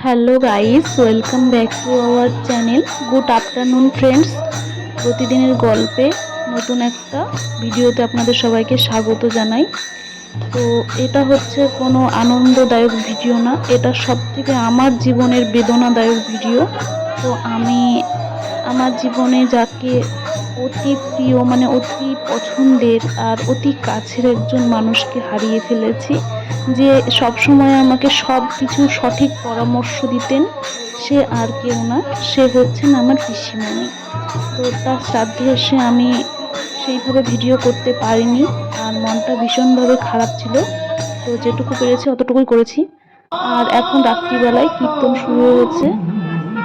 Hello guys, welcome back to our channel. Good afternoon friends. প্রতিদিনের গল্পে নতুন একটা ভিডিওতে আপনাদের সবাইকে স্বাগত জানাই। তো এটা হচ্ছে কোনো আনন্দদায়ক ভিডিও না, এটা সবথেকে আমার জীবনের বেদনাদায়ক ভিডিও। তো আমি আমার জীবনে যাকে অতি প্রিয় মানে অতি পছন্দের আর অতি কাছের একজন মানুষকে হারিয়ে ফেলেছি, যে সব সময় আমাকে সব কিছু সঠিক পরামর্শ দিতেন। সে আর কেউ না, সে হচ্ছেন আমার পিসিমণি। তো তার শ্রাদ্ধে এসে আমি সেইভাবে ভিডিও করতে পারিনি, আর মনটা ভীষণভাবে খারাপ ছিল। তো যেটুকু পেরেছি অতটুকুই করেছি। আর এখন রাত্রিবেলায় কীর্তন শুরু হয়েছে,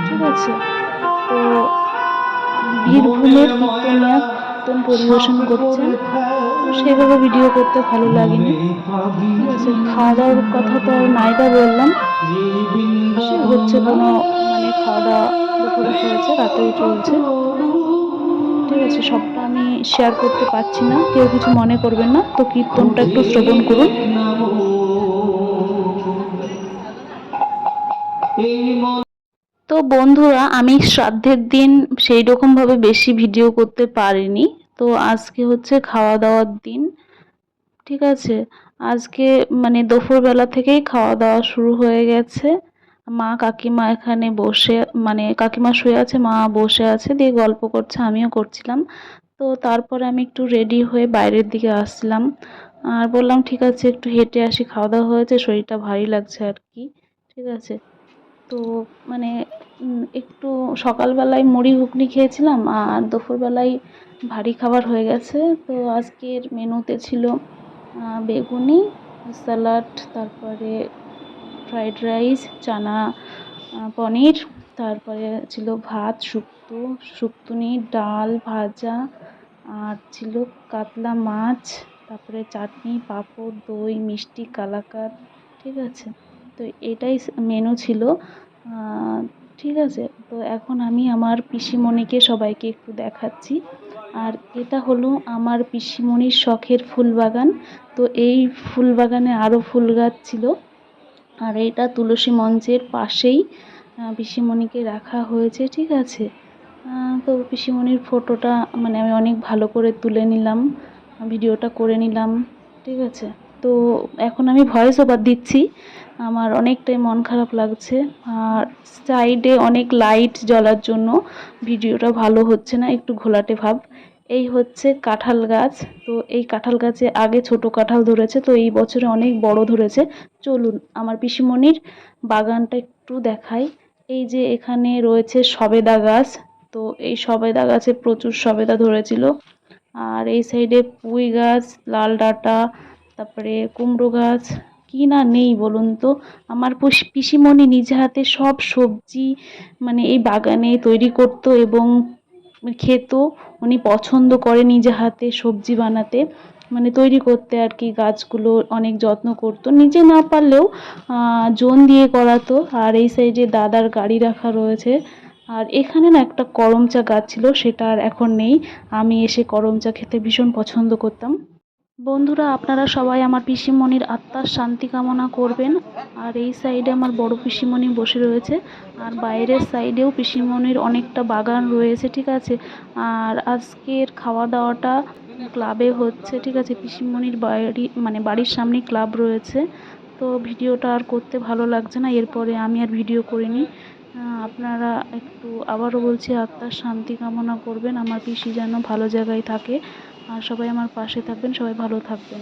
ঠিক আছে। তো বীরভূমের কীর্তনিয়া কীর্তন পরিবেশন করছেন। তো সেভাবে ভিডিও করতে ভালো লাগেনি, ঠিক আছে। খাওয়া দাওয়ার কথা তো নাই বা বললাম, সে হচ্ছে কোনো মানে খাওয়া দাওয়া দুপুরে হয়েছে, রাতেও চলছে, ঠিক আছে। সবটা আমি শেয়ার করতে পারছি না, কেউ কিছু মনে করবেন না। তো কীর্তনটা একটু শ্রবণ করুন। তো বন্ধুরা, আমি শ্রাদ্ধের দিন সেই রকমভাবে বেশি ভিডিও করতে পারিনি। তো আজকে হচ্ছে খাওয়া দাওয়ার দিন, ঠিক আছে। আজকে মানে দুপুরবেলা থেকেই খাওয়া দাওয়া শুরু হয়ে গেছে। মা কাকিমা এখানে বসে, মানে কাকিমা শুয়ে আছে, মা বসে আছে, দিয়ে গল্প করছে, আমিও করছিলাম। তো তারপরে আমি একটু রেডি হয়ে বাইরের দিকে আসলাম, আর বললাম ঠিক আছে একটু হেঁটে আসি, খাওয়া দাওয়া হয়েছে, শরীরটা ভারী লাগছে আর কি, ঠিক আছে। তো মানে একটু সকালবেলায় মুড়ি ঘুগনি খেয়েছিলাম, আর দুপুরবেলায় ভারী খাবার হয়ে গেছে। তো আজকের মেনুতে ছিল বেগুনি, স্যালাড, তারপরে ফ্রাইড রাইস, চানা, পনির, তারপরে ছিল ভাত, শুক্তো, শুক্তুনি, ডাল, ভাজা, আর ছিল কাতলা মাছ, তারপরে চাটনি, পাঁপড়, দই, মিষ্টি, কালাকাঁদ, ঠিক আছে। তো এটাই মেনু ছিল, ঠিক আছে। তো এখন আমি আমার পিসিমণিকে সবাইকে একটু দেখাচ্ছি। আর এটা হলো আমার পিসিমণির শখের ফুল বাগান। তো এই ফুল বাগানে আরও ফুল গাছ ছিল, আর এটা তুলসী মঞ্চের পাশেই পিসিমণিকে রাখা হয়েছে, ঠিক আছে। তো পিসিমণির ফটোটা মানে আমি অনেক ভালো করে তুলে নিলাম, ভিডিওটা করে নিলাম, ঠিক আছে। তো এখন আমি ভয়েস ওভার দিচ্ছি, আমার অনেকটাই মন খারাপ লাগছে। আর সাইডে অনেক লাইট জ্বলার জন্য ভিডিওটা ভালো হচ্ছে না, একটু ঘোলাটে ভাব। এই হচ্ছে কাঁঠাল গাছ। তো এই কাঁঠাল গাছে আগে ছোট কাঁঠাল ধরেছে, তো এই বছরে অনেক বড় ধরেছে। চলুন আমার পিসিমণির বাগানটা একটু দেখাই। এই যে এখানে রয়েছে সবেদা গাছ। তো এই সবেদা গাছে প্রচুর সবেদা ধরেছিল। আর এই সাইডে পুঁই গাছ, লাল ডাঁটা, তারপরে কুমড়ো গাছ, কি না নেই বলুন তো। আমার পিসিমণি নিজে হাতে সব সবজি মানে এই বাগানে তৈরি করতো এবং খেত। উনি পছন্দ করে নিজে হাতে সবজি বানাতে, মানে তৈরি করতে আর কি। গাছগুলো অনেক যত্ন করতো, নিজে না পারলেও জন দিয়ে করাতো। আর এই সাইডে দাদার গাড়ি রাখা রয়েছে। আর এখানে না একটা করমচা গাছ ছিল, সেটা আর এখন নেই। আমি এসে করমচা খেতে ভীষণ পছন্দ করতাম। বন্ধুরা, আপনারা সবাই আমার পিসিমণির আত্মার শান্তি কামনা করবেন। আর এই সাইডে আমার বড় পিসিমণি বসে রয়েছে, আর বাইরের সাইডেও পিসিমণির অনেকটা বাগান রয়েছে, ঠিক আছে। আর আজকের খাওয়া দাওয়াটা ক্লাবে হচ্ছে, ঠিক আছে। পিসিমণির বাড়ি মানে বাড়ির সামনে ক্লাব রয়েছে। তো ভিডিওটা আর করতে ভালো লাগছে না, এরপরে আমি আর ভিডিও করিনি। আপনারা একটু আবারও বলছি আত্মার শান্তি কামনা করবেন, আমার পিসি যেন ভালো জায়গায় থাকে। আর সবাই আমার পাশে থাকবেন, সবাই ভালো থাকবেন।